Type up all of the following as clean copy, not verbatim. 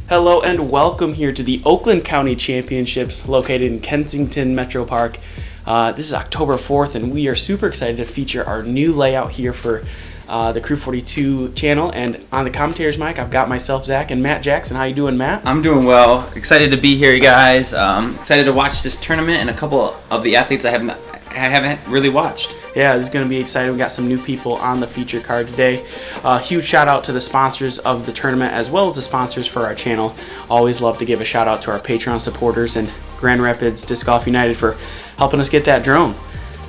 Hello and welcome here to the Oakland County Championships located in Kensington Metro Park. This is October 4th and we are super excited to feature our new layout here for the Crew 42 channel. And on the commentator's mic, I've got myself, Zach, and Matt Jackson. How you doing, Matt? I'm doing well. Excited to be here, you guys. Excited to watch this tournament and a couple of the athletes I haven't really watched. Yeah, this is going to be exciting. We got some new people on the feature card today. Huge shout out to the sponsors of the tournament as well as the sponsors for our channel. Always love to give a shout out to our Patreon supporters and Grand Rapids Disc Golf United for helping us get that drone.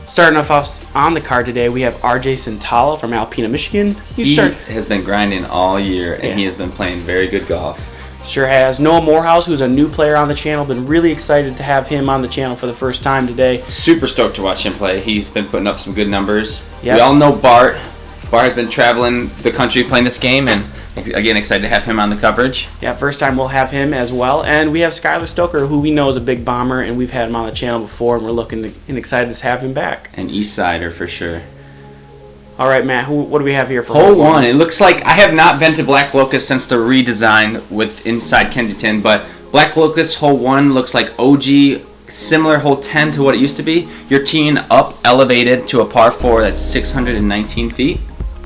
Starting off on the card today, we have RJ Centala from Alpena, Michigan. He has been grinding all year and he has been playing very good golf. Sure has. Noah Moorehouse, who's a new player on the channel. Been really excited to have him on the channel for the first time today. Super stoked to watch him play. He's been putting up some good numbers. Yep. We all know Bart. Bart has been traveling the country playing this game, and again, excited to have him on the coverage. Yeah, first time we'll have him as well. And we have Skyler Stoker, who we know is a big bomber, and we've had him on the channel before, and we're looking and excited to have him back. An East Sider for sure. All right, Matt, what do we have here for hole one? It looks like I have not been to Black Locust since the redesign with inside Kensington, but Black Locust hole 1 looks like OG, similar hole 10 to what it used to be. You're teeing up elevated to a par 4 that's 619 feet.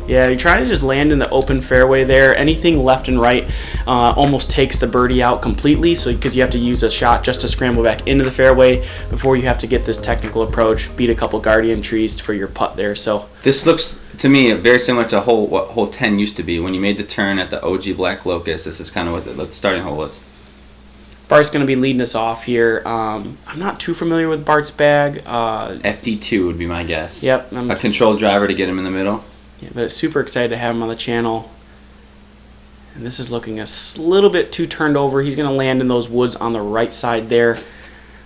Yeah, you're trying to just land in the open fairway there. Anything left and right almost takes the birdie out completely, so because you have to use a shot just to scramble back into the fairway before you have to get this technical approach, beat a couple guardian trees for your putt there. So this looks to me very similar to what hole 10 used to be. When you made the turn at the OG Black Locust, this is kind of what the starting hole was. Bart's going to be leading us off here. I'm not too familiar with Bart's bag. FD2 would be my guess. Yep. A controlled driver to get him in the middle. Yeah, but super excited to have him on the channel. And this is looking a little bit too turned over. He's going to land in those woods on the right side there.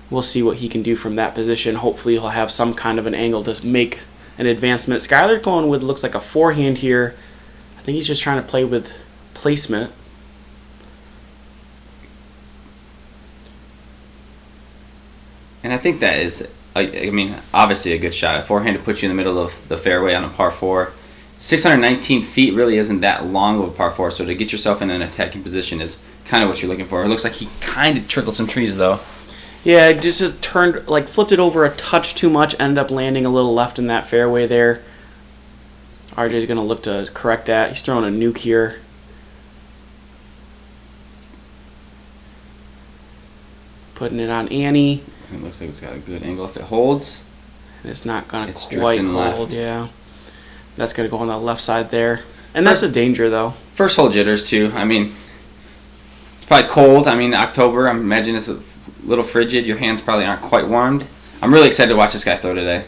We'll see what he can do from that position. Hopefully he'll have some kind of an angle to make an advancement. Skyler going with looks like a forehand here. I think he's just trying to play with placement. And I think that is, I mean, obviously a good shot. A forehand to put you in the middle of the fairway on a par 4. 619 feet really isn't that long of a par 4, so to get yourself in an attacking position is kind of what you're looking for. It looks like he kind of trickled some trees, though. Yeah, just turned, like flipped it over a touch too much, ended up landing a little left in that fairway there. RJ's going to look to correct that. He's throwing a nuke here. Putting it on Annie. It looks like it's got a good angle if it holds. And it's not going to quite hold, left. Yeah. That's going to go on the left side there. And that's a danger, though. First hole jitters, too. I mean, it's probably cold. I mean, October, I imagine it's a little frigid. Your hands probably aren't quite warmed. I'm really excited to watch this guy throw today.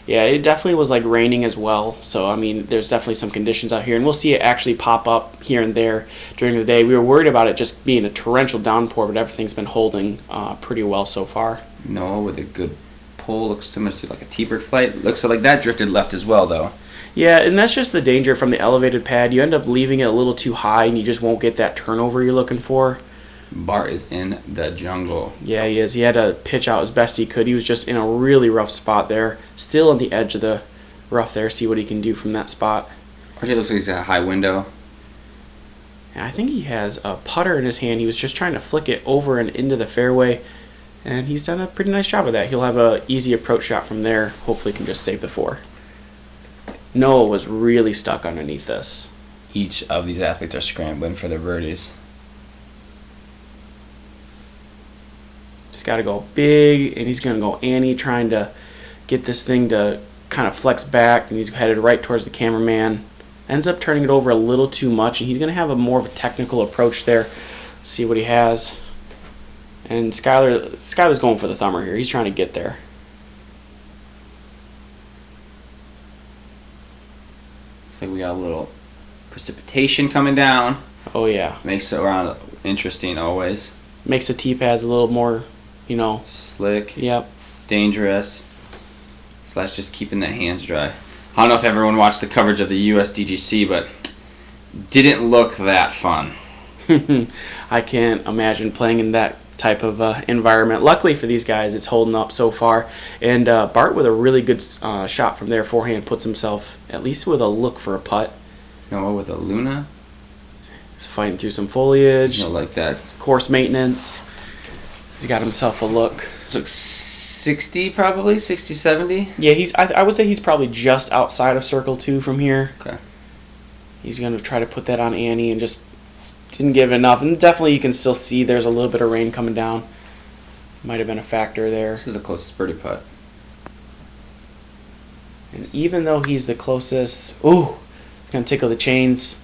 Yeah, it definitely was like raining as well. So, I mean, there's definitely some conditions out here. And we'll see it actually pop up here and there during the day. We were worried about it just being a torrential downpour, but everything's been holding pretty well so far. Noah with a good pull. Looks similar to like a T-bird flight. Looks like that drifted left as well, though. Yeah, and that's just the danger from the elevated pad. You end up leaving it a little too high, and you just won't get that turnover you're looking for. Bart is in the jungle. Yeah, he is. He had to pitch out as best he could. He was just in a really rough spot there. Still on the edge of the rough there. See what he can do from that spot. RJ looks like he's got a high window. And I think he has a putter in his hand. He was just trying to flick it over and into the fairway. And he's done a pretty nice job of that. He'll have an easy approach shot from there. Hopefully he can just save the 4. Noah was really stuck underneath this. Each of these athletes are scrambling for their birdies. Just got to go big, and he's going to go Annie, trying to get this thing to kind of flex back, and he's headed right towards the cameraman. Ends up turning it over a little too much, and he's going to have more of a technical approach there. See what he has. And Skyler's going for the thumber here. He's trying to get there. Looks like we got a little precipitation coming down. Oh, yeah. Makes it around interesting always. Makes the tee pads a little more, slick. Yep. Dangerous. / just keeping the hands dry. I don't know if everyone watched the coverage of the USDGC, but didn't look that fun. I can't imagine playing in that type of environment. Luckily for these guys, it's holding up so far. And Bart with a really good shot from there. Forehand puts himself at least with a look for a putt. Noah with a Luna. He's fighting through some foliage. Like that. Course maintenance. He's got himself a look. This looks 60 probably, 60, 70. Yeah, I would say he's probably just outside of circle 2 from here. Okay. He's going to try to put that on Annie and just didn't give enough. And definitely you can still see there's a little bit of rain coming down. Might have been a factor there. This is the closest birdie putt. And even though he's the closest, ooh, it's going to tickle the chains.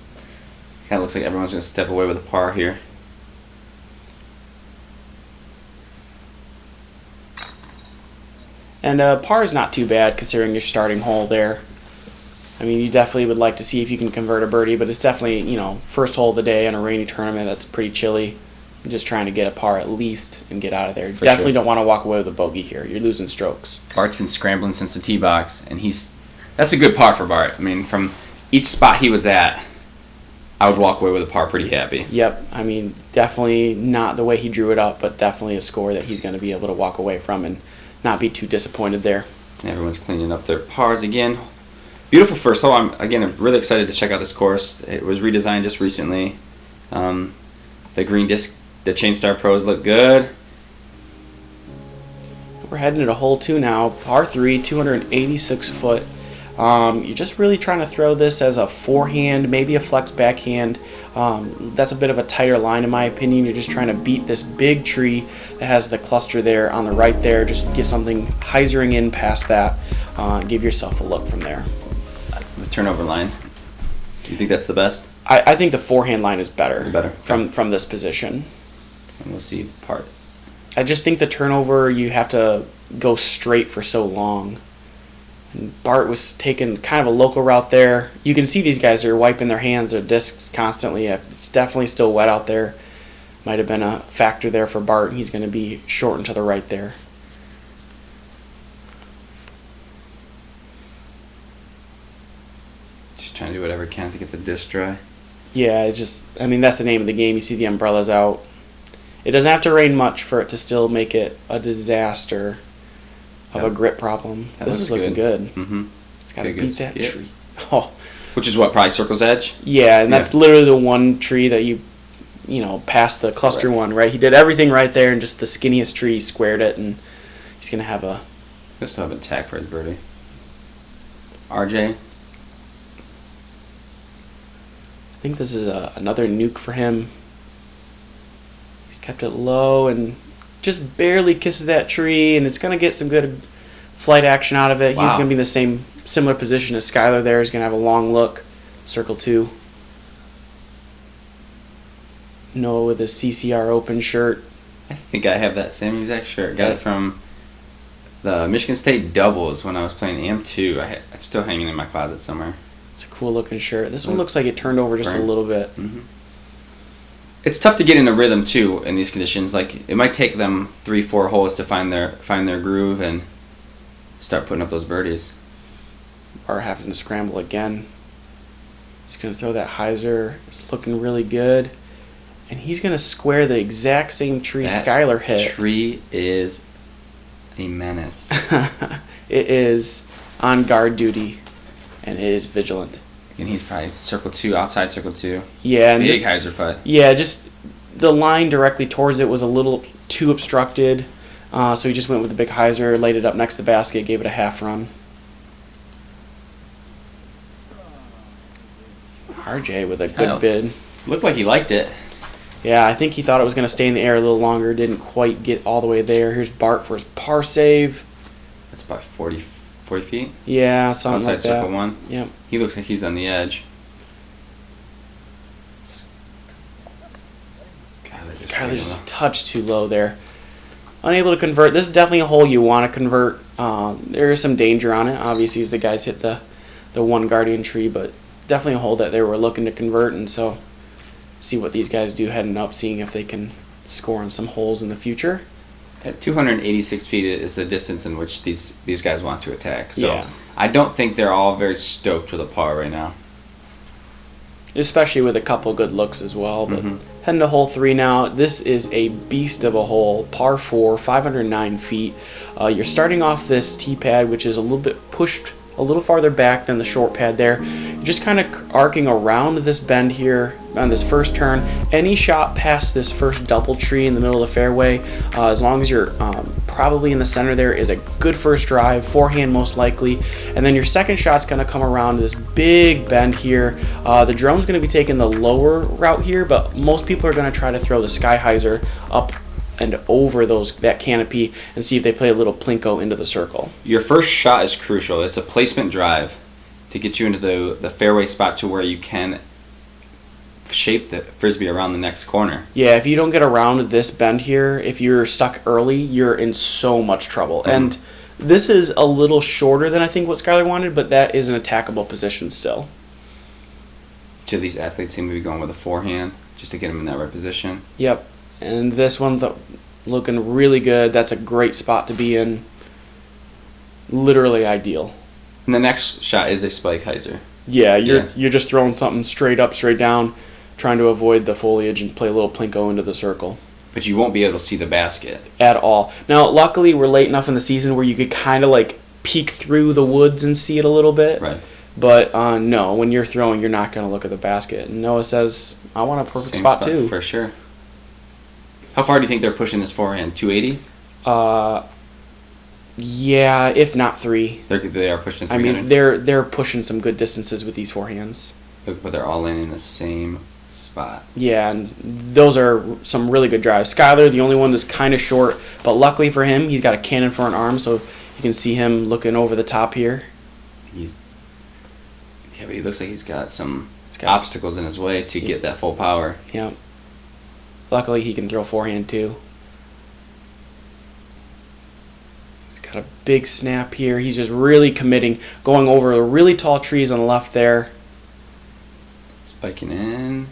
Kind of looks like everyone's going to step away with a par here. And par is not too bad considering your starting hole there. I mean, you definitely would like to see if you can convert a birdie, but it's definitely, you know, first hole of the day in a rainy tournament that's pretty chilly. I'm just trying to get a par at least and get out of there. Definitely don't want to walk away with a bogey here. You're losing strokes. Bart's been scrambling since the tee box, and that's a good par for Bart. I mean, from each spot he was at, I would walk away with a par pretty happy. Yep. I mean, definitely not the way he drew it up, but definitely a score that he's going to be able to walk away from and not be too disappointed there. And everyone's cleaning up their pars again. Beautiful first hole. I'm really excited to check out this course. It was redesigned just recently. The green disc, the Chain Star Pros look good. We're heading to hole 2 now. Par 3, 286 foot. You're just really trying to throw this as a forehand, maybe a flex backhand. That's a bit of a tighter line in my opinion. You're just trying to beat this big tree that has the cluster there on the right there. Just get something hyzering in past that. Give yourself a look from there. The turnover line. Do you think that's the best? I think the forehand line is better. Okay. From this position. And we'll see part. I just think the turnover, you have to go straight for so long. And Bart was taking kind of a local route there. You can see these guys are wiping their hands or discs constantly. It's definitely still wet out there. Might have been a factor there for Bart. He's going to be short and to the right there. Just trying to do whatever he can to get the disc dry. Yeah, it's just, I mean, that's the name of the game. You see the umbrellas out. It doesn't have to rain much for it to still make it a disaster of a grip problem. This is looking good. Mm-hmm. It's got to beat that tree. Oh. Which is what, probably Circle's Edge? Yeah, and that's literally the one tree that you past the cluster one, right? He did everything right there, and just the skinniest tree squared it, and he's going to have a... He'll still have a tag for his birdie. RJ? I think this is another nuke for him. He's kept it low and just barely kisses that tree, and it's going to get some good flight action out of it. Wow. He's going to be in the similar position as Skyler there. He's going to have a long look. Circle 2. Noah with his CCR Open shirt. I think I have that same exact shirt. Got it from the Michigan State doubles when I was playing AM2. It's still hanging in my closet somewhere. It's a cool looking shirt. This one looks like it turned over just a little bit. Mm-hmm. It's tough to get in a rhythm too in these conditions. Like it might take them 3-4 holes to find their groove and start putting up those birdies. Are having to scramble again. He's going to throw that hyzer. It's looking really good. And he's going to square the exact same tree Skyler hit. That tree is a menace. It is on guard duty, and it is vigilant. And he's probably circle 2, outside circle 2. Yeah. Big hyzer putt. Yeah, just the line directly towards it was a little too obstructed. So he just went with the big hyzer, laid it up next to the basket, gave it a half run. RJ with a good bid. Looked like he liked it. Yeah, I think he thought it was going to stay in the air a little longer. Didn't quite get all the way there. Here's Bart for his par save. That's about 40 feet. Yeah, something outside like that. circle 1. Yep. He looks like he's on the edge. Skyler's just a touch too low there. Unable to convert. This is definitely a hole you want to convert. There is some danger on it, obviously, as the guys hit the one guardian tree, but definitely a hole that they were looking to convert, and so see what these guys do heading up, seeing if they can score on some holes in the future. At 286 feet is the distance in which these guys want to attack. So yeah. I don't think they're all very stoked with a par right now. Especially with a couple good looks as well. But heading to hole 3 now. This is a beast of a hole. Par 4, 509 feet. You're starting off this tee pad, which is a little bit pushed a little farther back than the short pad there. You're just kind of arcing around this bend here on this first turn. Any shot past this first double tree in the middle of the fairway, as long as you're probably in the center there, is a good first drive, forehand most likely. And then your second shot's going to come around this big bend here. The drone's going to be taking the lower route here, but most people are going to try to throw the sky hyzer up and over that canopy and see if they play a little plinko into the circle. Your first shot is crucial. It's a placement drive to get you into the fairway spot to where you can shape the frisbee around the next corner. Yeah, if you don't get around this bend here, if you're stuck early, you're in so much trouble. And this is a little shorter than I think what Skyler wanted, but that is an attackable position still. Each of these athletes seem to be going with a forehand just to get them in that right position. Yep. And this one looking really good. That's a great spot to be in. Literally ideal. And the next shot is a spike hyzer. Yeah, you're just throwing something straight up, straight down, trying to avoid the foliage and play a little plinko into the circle. But you won't be able to see the basket. At all. Now, luckily, we're late enough in the season where you could kind of like peek through the woods and see it a little bit. Right. But no, when you're throwing, you're not going to look at the basket. And Noah says, I want a perfect spot too. For sure. How far do you think they're pushing this forehand? 280? Yeah, if not 3. They are pushing 300? I mean, they're pushing some good distances with these forehands. But they're all in the same spot. Yeah, and those are some really good drives. Skyler, the only one that's kind of short, but luckily for him, he's got a cannon for an arm, so you can see him looking over the top here. But he looks like he's got some obstacles in his way to get that full power. Yeah. Luckily, he can throw forehand too. He's got a big snap here. He's just really committing, going over the really tall trees on the left there. Spiking in.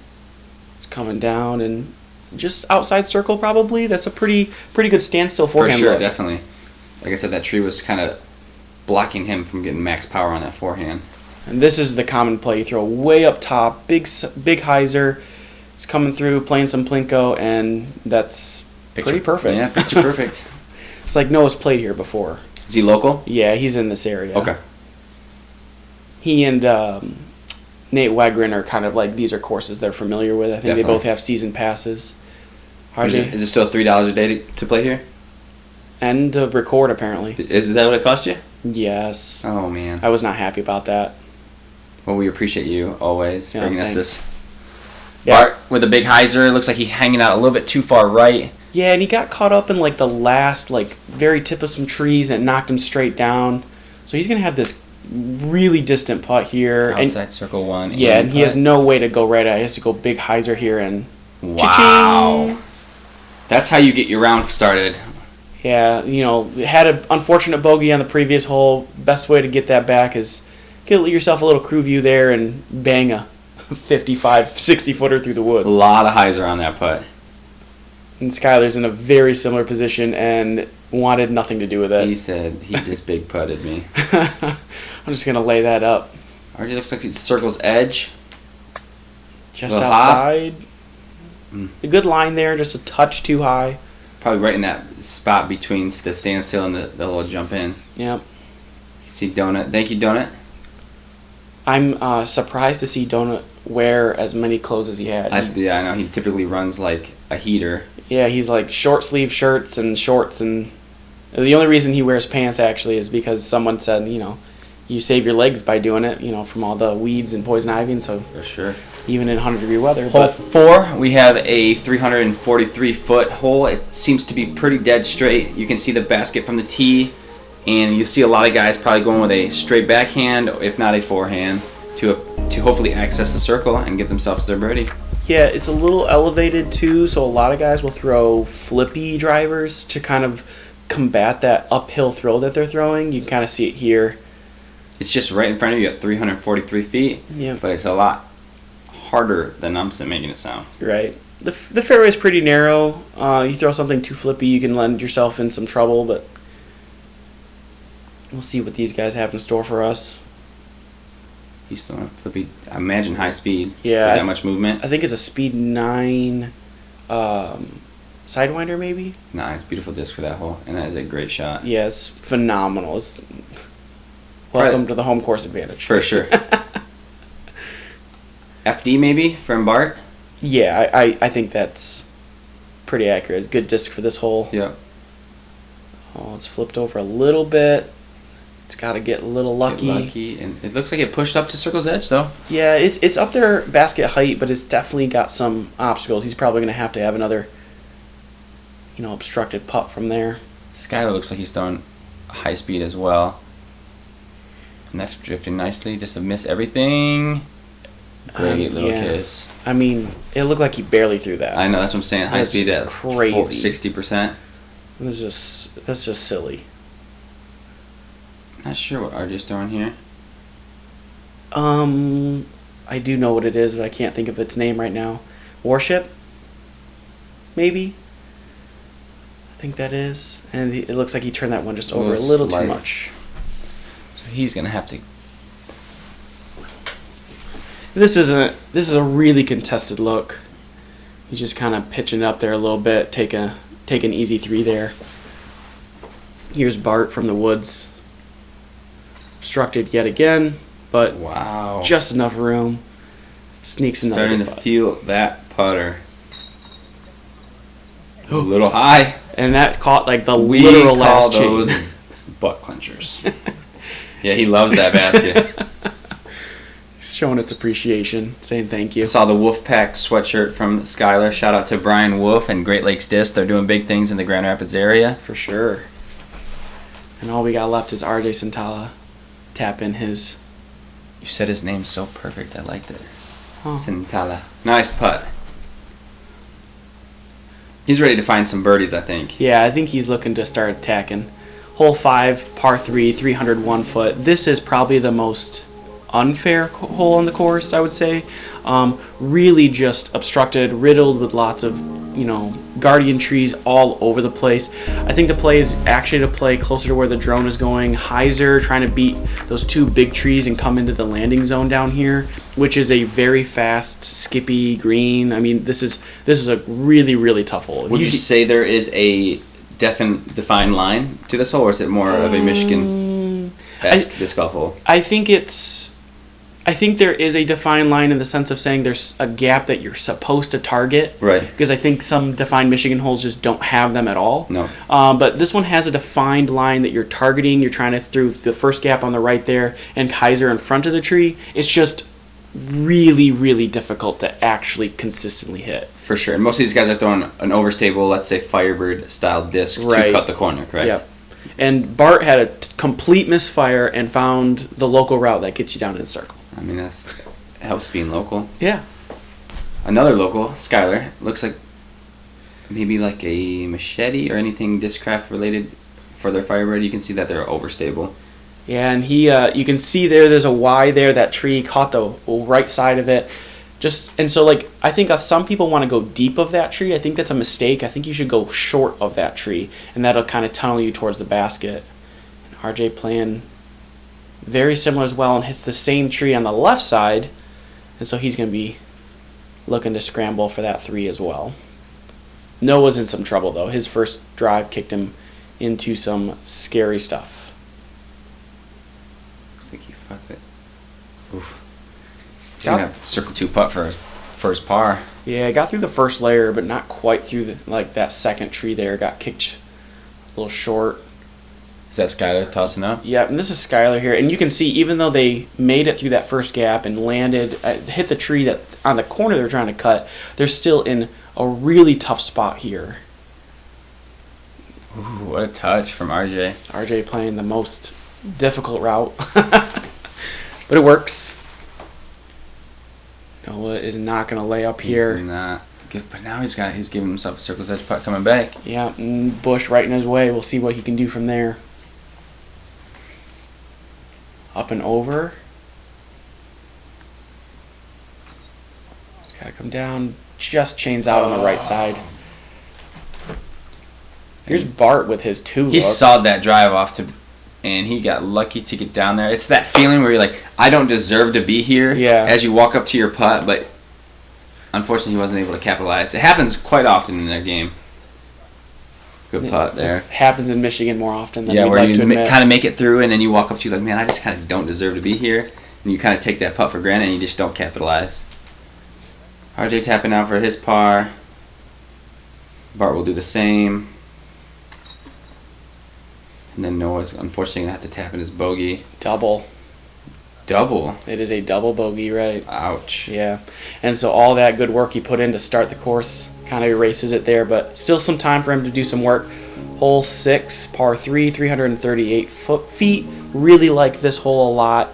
It's coming down and just outside circle probably. That's a pretty good standstill forehand. For sure, look. definitely. Like I said, that tree was kind of blocking him from getting max power on that forehand. And this is the common play. You throw way up top, big hyzer. It's coming through, playing some plinko, and that's pretty perfect. Yeah, picture perfect. It's like Noah's played here before. Is he local? Yeah, he's in this area. Okay. He and Nate Wegren are kind of like, these are courses they're familiar with. I think Definitely. they both have season passes. Is it still $3 a day to play here? And to record, apparently. Is that what it cost you? Yes. Oh, man. I was not happy about that. Well, we appreciate you always bringing us this. Yeah. Bart with a big hyzer. It looks like he's hanging out a little bit too far right. Yeah, and he got caught up in like the last very tip of some trees and knocked him straight down. So he's going to have this really distant putt here. Outside circle one. Yeah, and he has no way to go right at it. He has to go big hyzer here and wow. Cha-ching! That's how you get your round started. Yeah, had an unfortunate bogey on the previous hole. Best way to get that back is get yourself a little crew view there and bang a 55, 60-footer through the woods. A lot of hyzer on that putt. And Skyler's in a very similar position and wanted nothing to do with it. He said he just big putted me. I'm just going to lay that up. RJ looks like he circles edge. Just outside. A good line there, just a touch too high. Probably right in that spot between the standstill and the little jump in. Yep. See Donut. Thank you, Donut. I'm surprised to see Donut wear as many clothes as he had. I know. He typically runs like a heater. Yeah, he's like short sleeve shirts and shorts, and the only reason he wears pants actually is because someone said, you save your legs by doing it, from all the weeds and poison ivy, and so For sure. even in 100-degree weather. Hole 4, we have a 343-foot hole. It seems to be pretty dead straight. You can see the basket from the tee, and you see a lot of guys probably going with a straight backhand, if not a forehand, to hopefully access the circle and get themselves their birdie. Yeah, it's a little elevated too, so a lot of guys will throw flippy drivers to kind of combat that uphill throw that they're throwing. You can kind of see it here. It's just right in front of you at 343 feet, Yeah. but it's a lot harder than I'm making it sound. Right. The fairway is pretty narrow. You throw something too flippy, you can land yourself in some trouble, but we'll see what these guys have in store for us. He's still flippy. I imagine high speed. Yeah, With that much movement. I think it's a speed 9 Sidewinder maybe? Nice, beautiful disc for that hole, and that is a great shot. Yeah, it's phenomenal. Welcome to the home course advantage. For sure. FD maybe from Bart? Yeah, I think that's pretty accurate. Good disc for this hole. Yeah. Oh, it's flipped over a little bit. It's got to get a little lucky. And it looks like it pushed up to circle's edge, though. Yeah, it's up there basket height, but it's definitely got some obstacles. He's probably going to have another, obstructed putt from there. Skyler looks like he's throwing high speed as well. And that's drifting nicely. Just to miss everything. Great little kiss. I mean, it looked like he barely threw that. I know, that's what I'm saying. High speed at crazy. 60%. That's just silly. Not sure what RJ's throwing here. I do know what it is, but I can't think of its name right now. Warship? Maybe? I think that is. And it looks like he turned that one just over a little too much. So he's going to have to... This is a really contested look. He's just kind of pitching it up there a little bit, take an easy 3 there. Here's Bart from the woods. Obstructed yet again, but wow, just enough room. Sneaks in. Starting to feel that putter. A little high, and that caught like the literal last chain. Those butt clenchers. Yeah, he loves that basket. He's showing its appreciation, saying thank you. I saw the Wolfpack sweatshirt from Skyler. Shout out to Brian Wolf and Great Lakes Disc. They're doing big things in the Grand Rapids area. For sure. And all we got left is RJ Centala. Tap in his... You said his name so perfect. I liked it. Oh. Centala. Nice putt. He's ready to find some birdies, I think. Yeah, I think he's looking to start attacking. Hole 5, par 3, 301 foot. This is probably the most unfair hole on the course, I would say. Really just obstructed, riddled with lots of, guardian trees all over the place. I think the play is actually to play closer to where the drone is going. Heiser trying to beat those 2 big trees and come into the landing zone down here, which is a very fast, skippy green. I mean, this is a really, really tough hole. Would you say there is a defined line to this hole, or is it more of a Michigan-esque disc golf hole? I think there is a defined line in the sense of saying there's a gap that you're supposed to target. Right. Because I think some defined Michigan holes just don't have them at all. No. But this one has a defined line that you're targeting. You're trying to through the first gap on the right there and Kaiser in front of the tree. It's just really, really difficult to actually consistently hit. For sure. And most of these guys are throwing an overstable, let's say Firebird-style disc to cut the corner, correct? Yep. And Bart had a complete misfire and found the local route that gets you down in the circle. I mean, that helps being local. Yeah. Another local, Skyler, looks like maybe like a machete or anything Discraft related for their Firebird. You can see that they're overstable. Yeah, and you can see there's a Y there. That tree caught the right side of it. I think some people want to go deep of that tree. I think that's a mistake. I think you should go short of that tree, and that'll kind of tunnel you towards the basket. And RJ playing very similar as well and hits the same tree on the left side, and so he's going to be looking to scramble for that 3 as well. Noah's in some trouble, though. His first drive kicked him into some scary stuff. Looks like he fucked it. Oof. He's going to have circle 2 putt for his first par. Yeah, I got through the first layer, but not quite through that second tree there. Got kicked a little short. Is that Skyler tossing up? Yeah, and this is Skyler here. And you can see, even though they made it through that first gap and hit the tree that on the corner they're trying to cut, they're still in a really tough spot here. Ooh, what a touch from RJ. RJ playing the most difficult route. But it works. Noah is not going to lay up here. He's not. But now he's giving himself a circle's edge putt coming back. Yeah, Bush right in his way. We'll see what he can do from there. Up and over. Just got to come down. Just chains out on the right side. Here's Bart with his 2 He sawed that drive off and he got lucky to get down there. It's that feeling where you're like, I don't deserve to be here. Yeah. As you walk up to your putt, but unfortunately he wasn't able to capitalize. It happens quite often in their game. Good putt there. This happens in Michigan more often than Yeah, we'd where like you to admit. kind of make it through, and then you walk up to you like, man, I just kind of don't deserve to be here. And you kind of take that putt for granted, and you just don't capitalize. RJ tapping out for his par. Bart will do the same. And then Noah's unfortunately going to have to tap in his bogey. Double. It is a double bogey, right? Ouch. Yeah. And so all that good work he put in to start the course kind of erases it there, but still some time for him to do some work. Hole 6, par 3, 338 feet. Really like this hole a lot.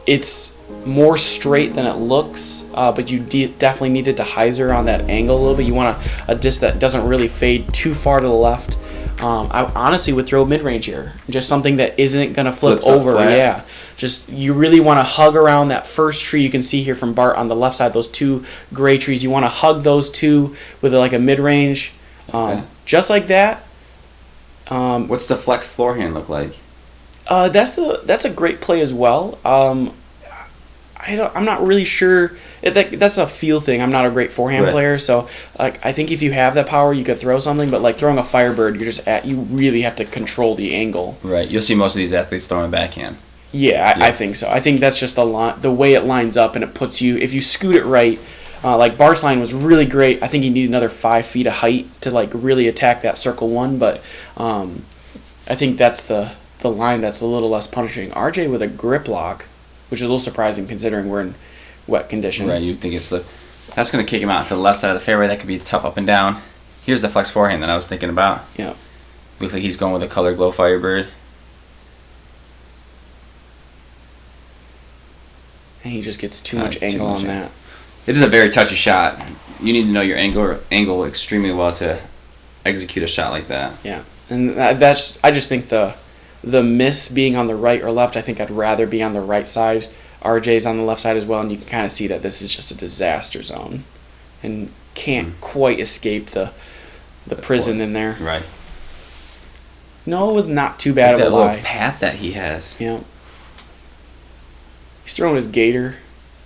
It's more straight than it looks, but you definitely needed to hyzer on that angle a little bit. You want a disc that doesn't really fade too far to the left. I honestly would throw mid-range here. Just something that isn't going to flip over. Yeah. Just you really want to hug around that first tree you can see here from Bart on the left side, those two gray trees. You want to hug those two with like a mid-range. Just like that. What's the flex forehand look like? That's a great play as well. I'm not really sure. That's a feel thing. I'm not a great forehand player, so I think if you have that power, you could throw something. But like throwing a Firebird, you really have to control the angle. Right. You'll see most of these athletes throwing a backhand. Yeah, I think so. I think that's just the way it lines up, and it puts you, if you scoot it right. Like Bart's line was really great. I think you need another 5 feet of height to like really attack that circle one, but I think that's the line that's a little less punishing. RJ with a grip lock, which is a little surprising considering we're in wet conditions. Right, you'd think that's going to kick him out to the left side of the fairway. That could be tough up and down. Here's the flex forehand that I was thinking about. Yeah. Looks like he's going with a Color Glow Firebird. And he just gets too much angle on that. It is a very touchy shot. You need to know your angle extremely well to execute a shot like that. Yeah, and I just think the miss being on the right or left, I think I'd rather be on the right side. RJ's on the left side as well, and you can kind of see that this is just a disaster zone and can't quite escape the prison in there. Right. No, with not too bad of a lie. That little path that he has. Yeah. He's throwing his gator.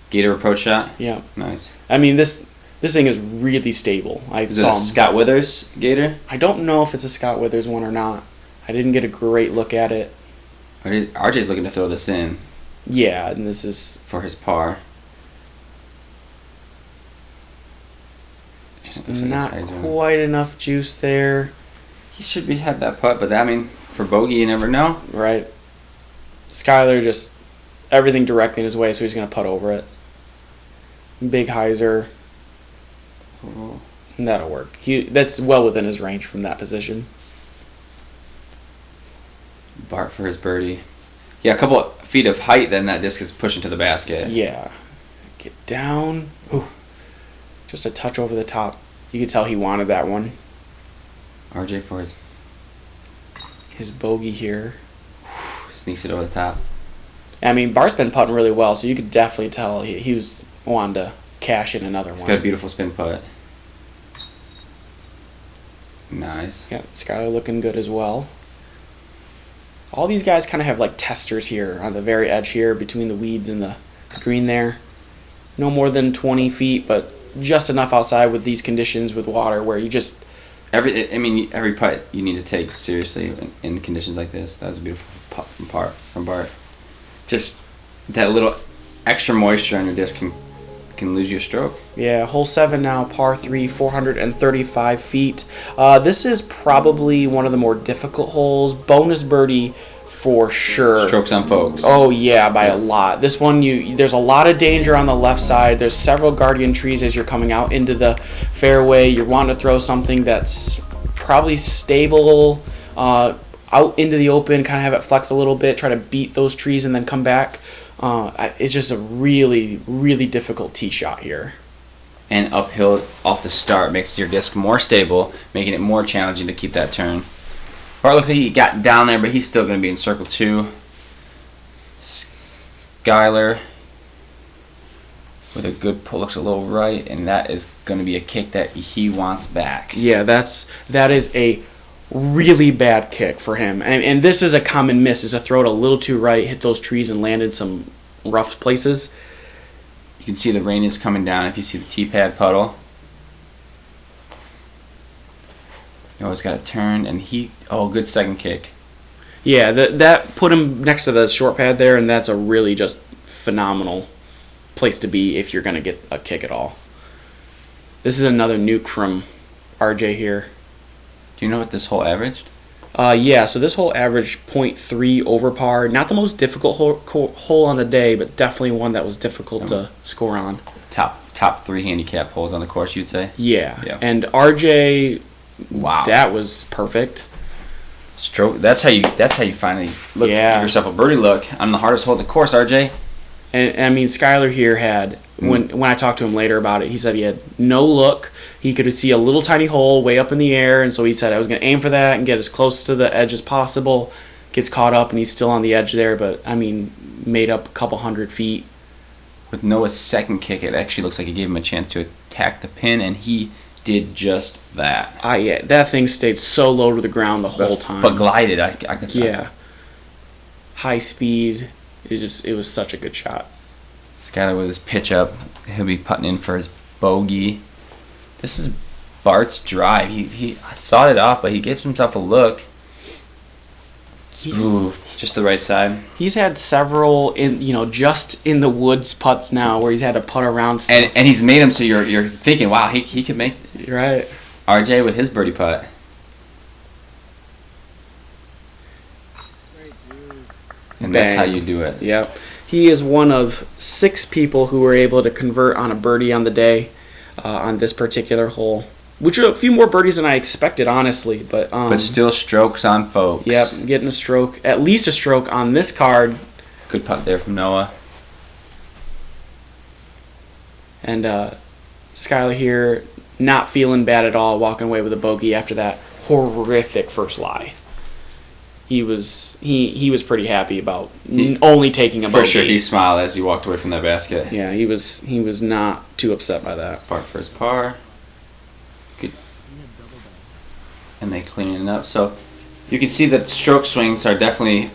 Gator approach shot? Yeah. Nice. I mean, this thing is really stable. Is it a Scott Withers gator? I don't know if it's a Scott Withers one or not. I didn't get a great look at it. RJ's looking to throw this in. Yeah, and this is for his par. Just not quite enough juice there. He should have that putt, but for bogey, you never know. Right. Skyler just everything directly in his way, so he's going to putt over it. Big hyzer. Oh. And that'll work. That's well within his range from that position. Bart for his birdie. Yeah, a couple of feet of height, then that disc is pushing to the basket. Yeah. Get down. Ooh. Just a touch over the top. You could tell he wanted that one. RJ for his bogey here. Sneaks it over the top. I mean, Bart's been putting really well, so you could definitely tell he was wanting to cash in another one. He's got a beautiful spin putt. Nice. Yeah, Skyler looking good as well. All these guys kind of have like testers here on the very edge here between the weeds and the green there. No more than 20 feet, but just enough outside with these conditions with water where you just... Every putt you need to take seriously in conditions like this. That was a beautiful putt from Bart. Just that little extra moisture on your disc can lose you a stroke. Yeah, hole 7 now, par 3, 435 feet. This is probably one of the more difficult holes. Bonus birdie for sure. Strokes on folks. Oh yeah, by a lot. This one, there's a lot of danger on the left side. There's several guardian trees as you're coming out into the fairway. You're wanting to throw something that's probably stable out into the open, kind of have it flex a little bit, try to beat those trees and then come back. It's just a really, really difficult tee shot here. And uphill off the start makes your disc more stable, making it more challenging to keep that turn. Bart looks like he got down there, but he's still going to be in circle 2. Skyler with a good pull, looks a little right, and that is going to be a kick that he wants back. Yeah, that is a really bad kick for him. And this is a common miss, is to throw it a little too right, hit those trees, and land in some rough places. You can see the rain is coming down if you see the tee pad puddle. Noah's got a turn, and good second kick. Yeah, that put him next to the short pad there, and that's a really just phenomenal place to be if you're going to get a kick at all. This is another nuke from RJ here. Do you know what this hole averaged? Yeah, so this hole averaged .3 over par. Not the most difficult hole on the day, but definitely one that was difficult to score on. Top 3 handicap holes on the course, you'd say? Yeah. And RJ, wow, that was perfect. Stroke. That's how you finally give yourself a birdie look on the hardest hole of the course, RJ. And I mean, Skyler here had, when I talked to him later about it, he said he had no look. He could see a little tiny hole way up in the air, and so he said, I was going to aim for that and get as close to the edge as possible. Gets caught up, and he's still on the edge there, but, I mean, made up a couple 100 feet. With Noah's second kick, it actually looks like it gave him a chance to attack the pin, and he did just that. Yeah, that thing stayed so low to the ground the whole time. But glided, I could say. Yeah. High speed. It was such a good shot. Skyler with his pitch up. He'll be putting in for his bogey. This is Bart's drive. He sawed it off, but he gives himself a look. Ooh, just the right side. He's had several just in the woods putts now where he's had to putt around stuff. And he's made them so you're thinking, wow, he could make. You're right. RJ with his birdie putt. And that's how you do it. Yep. He is one of 6 people who were able to convert on a birdie on the day on this particular hole, which are a few more birdies than I expected, honestly. But still strokes on folks. Yep, getting a stroke, at least a stroke on this card. Good putt there from Noah. And Skyler here, not feeling bad at all, walking away with a bogey after that horrific first lie. He was pretty happy about only taking a bogey. For sure, he smiled as he walked away from that basket. Yeah, he was not too upset by that. Bart first par. Good. And they clean it up. So you can see that stroke swings are definitely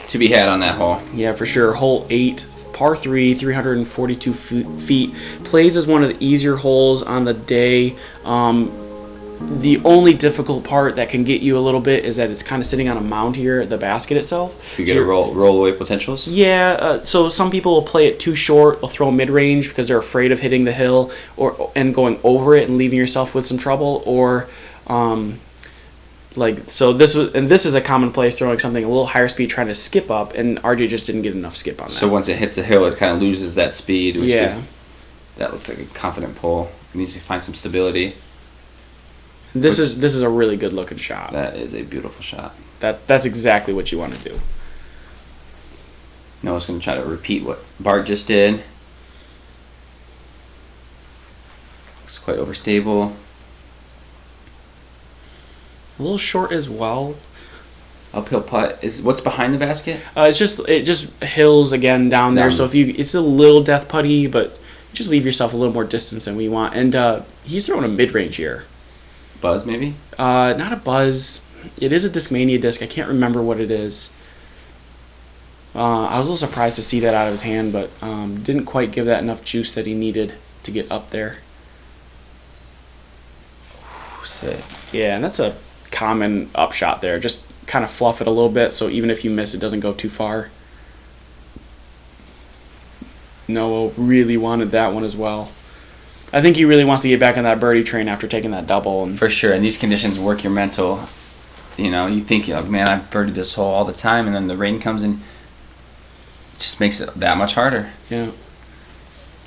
to be had on that hole. Yeah, for sure. Hole 8, par 3, 342 feet. Plays as one of the easier holes on the day. The only difficult part that can get you a little bit is that it's kind of sitting on a mound here at the basket itself. You get a roll away potentials? Yeah, so some people will play it too short. They'll throw mid-range because they're afraid of hitting the hill and going over it and leaving yourself with some trouble. Or this is a common play, throwing something a little higher speed, trying to skip up, and RJ just didn't get enough skip on that. So once it hits the hill, it kind of loses that speed. Which yeah. That looks like a confident pull. It needs to find some stability. This is a really good looking shot. That is a beautiful shot. That's exactly what you want to do. Noah's going to try to repeat what Bart just did. Looks quite overstable. A little short as well. Uphill putt is what's behind the basket. It just hills again down there. So it's a little death putty, but just leave yourself a little more distance than we want. And he's throwing a mid range here. Buzz maybe? Not a buzz. It is a Discmania disc. I can't remember what it is. I was a little surprised to see that out of his hand, but didn't quite give that enough juice that he needed to get up there. Sick. Yeah, and that's a common upshot there. Just kind of fluff it a little bit, so even if you miss, it doesn't go too far. Noah really wanted that one as well. I think he really wants to get back on that birdie train after taking that double. And for sure, and these conditions work your mental. You know, you think, like, man, I've birdied this hole all the time, and then the rain comes and it just makes it that much harder. Yeah.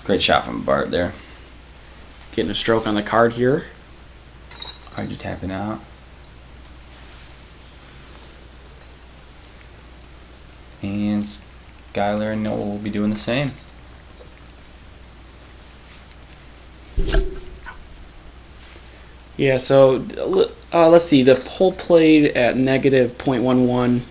Great shot from Bart there. Getting a stroke on the card here. RJ tapping out. And Skyler and Noah will be doing the same. Yeah, so let's see. The hole played at negative .11.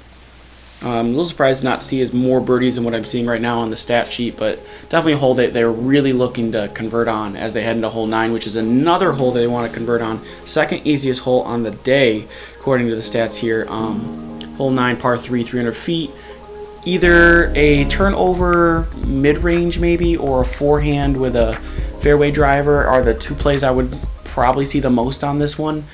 A little surprised not to see as more birdies than what I'm seeing right now on the stat sheet, but definitely a hole that they're really looking to convert on as they head into hole 9, which is another hole that they want to convert on. Second easiest hole on the day, according to the stats here. Hole 9, par 3, 300 feet. Either a turnover mid-range maybe, or a forehand with a fairway driver are the two plays I would probably see the most on this one.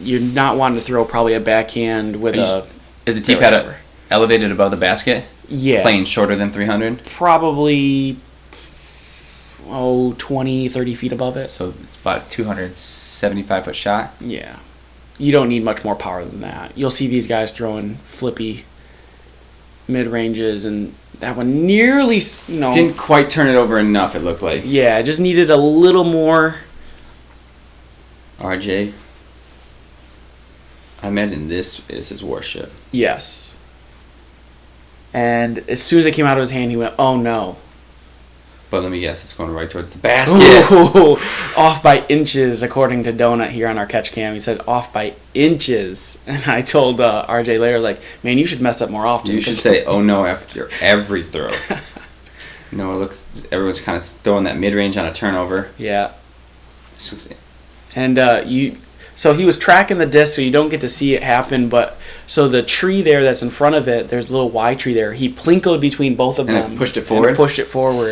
you're not wanting to throw probably a backhand with a... Is the tee pad elevated above the basket? Yeah. Playing shorter than 300? Probably, 20, 30 feet above it. So it's about a 275-foot shot? Yeah. You don't need much more power than that. You'll see these guys throwing flippy mid-ranges, and that one nearly, Didn't quite turn it over enough, it looked like. Yeah, just needed a little more. RJ, I imagine this is his worship. Yes. And as soon as it came out of his hand, he went, oh no. But let me guess, it's going right towards the basket. Ooh, off by inches, according to Donut here on our catch cam. He said off by inches. And I told RJ later, like, man, you should mess up more often. You should say, oh no, after every throw. Everyone's kind of throwing that mid-range on a turnover. Yeah. And so he was tracking the disc, so you don't get to see it happen. But so the tree there that's in front of it, there's a little Y tree there. He plinkoed between both of them. And pushed it forward?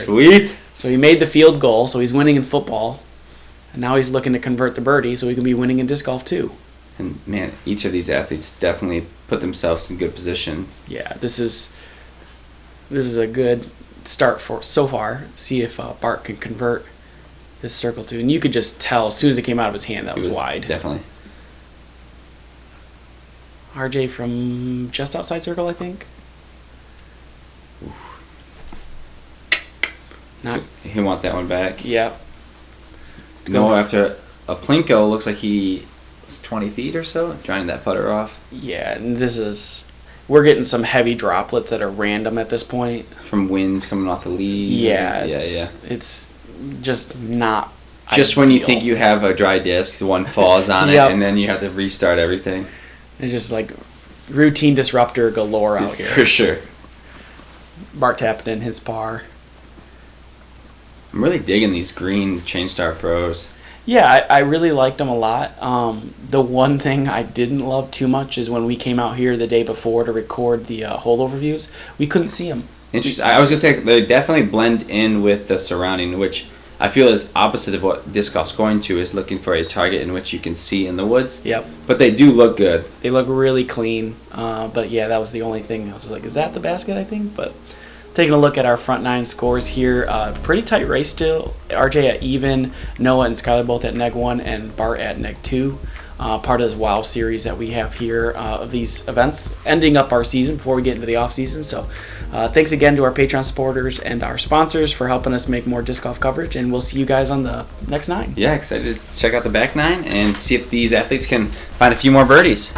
Sweet. So he made the field goal, so he's winning in football. And now he's looking to convert the birdie, so he can be winning in disc golf too. And man, each of these athletes definitely put themselves in good positions. Yeah, this is a good start for so far. See if Bart can convert this circle too. And you could just tell as soon as it came out of his hand that was wide. Definitely. RJ from just outside circle, I think. So he want that one back. Yeah. No, after a plinko, looks like he was 20 feet or so, drying that putter off. Yeah, and we're getting some heavy droplets that are random at this point. From winds coming off the lead. Yeah, it's just not just ideal. When you think you have a dry disc, the one falls on Yep. it, and then you have to restart everything. It's just like routine disruptor galore out here. For sure. Bart tapping in his par. I'm really digging these green Chainstar Pros. Yeah, I really liked them a lot. The one thing I didn't love too much is when we came out here the day before to record the hole overviews, we couldn't see them. Interesting. I was going to say, they definitely blend in with the surrounding, which I feel is opposite of what disc golf's going to, is looking for a target in which you can see in the woods. Yep. But they do look good. They look really clean. But yeah, that was the only thing. I was like, is that the basket, I think? But taking a look at our front nine scores here, pretty tight race still. RJ at even, Noah and Skyler both at neg 1, and Bart at neg 2. Part of this WOW series that we have here of these events, ending up our season before we get into the off season. So thanks again to our Patreon supporters and our sponsors for helping us make more disc golf coverage, and we'll see you guys on the next 9. Yeah, excited to check out the back 9 and see if these athletes can find a few more birdies.